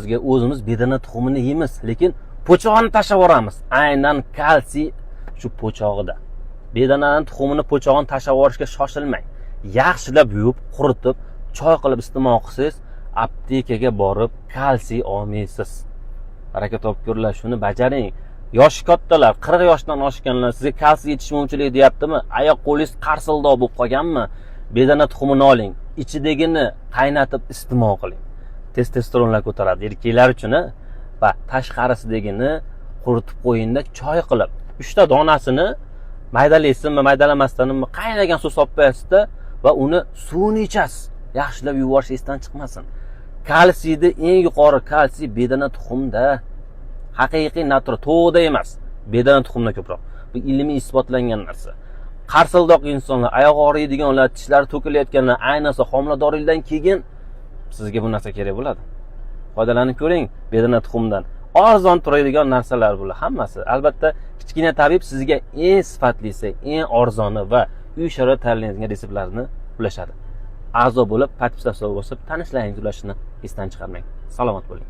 namozga o'zimiz bedana tuxumini yeymiz, lekin po'chog'ini tashlab yuboramiz. Aynan kalsiy shu po'chog'ida. Bedananing tuxumini, po'chog'ini tashlab yuborishga shoshilmang. Yaxshilab yuvib, quritib, choy qilib iste'mol qilsangiz, aptekaga borib kalsiy olmaysiz. Baraka topkurlar, shuni bajaring. Yoshi kattalar, 40 yoshdan oshganlar sizga kalsiy yetishmovchilik deyaptimi? Oyoq qo'lingiz qarsildoq bo'lib qolganmi? Bedana tuxumini oling, ichidagini qaynatib iste'mol qiling. Testosteronlar ko'taradi erkaklar uchun va tashqarisidagini quritib qo'yingda choy qilib, 3 ta donasini maydalaysinmi, maydalamasdanmi qaynagan suv solib qo'yasizda va uni suvini ichasiz. Yaxshilab yuvorish esdan chiqmasin. Kalsiyda eng yuqori kalsiy bedana tuxumda. Haqiqiy natr to'g'da emas, bedana tuxumda ko'proq. Bu ilmiy isbotlangan narsa. Qarsildoq insonlar, oyoq og'riydiganlar, tishlari to'kilayotganlar, ayniqsa homiladorlikdan keyin sizga bu narsa kerak bo'ladi. Foydalanib ko'ring bedana tuxumdan. Arzon turadigan narsalar bular hammasi. Albatta, kichkina tabib sizga eng sifatlisi, eng arzoni va uy sharoitida tayyorlanadigan retseptlarni ulashadi. A'zo bo'lib, podpisatsiya bosib, tanishlaringiz ulashini esdan chiqarmang. Salomat bo'ling.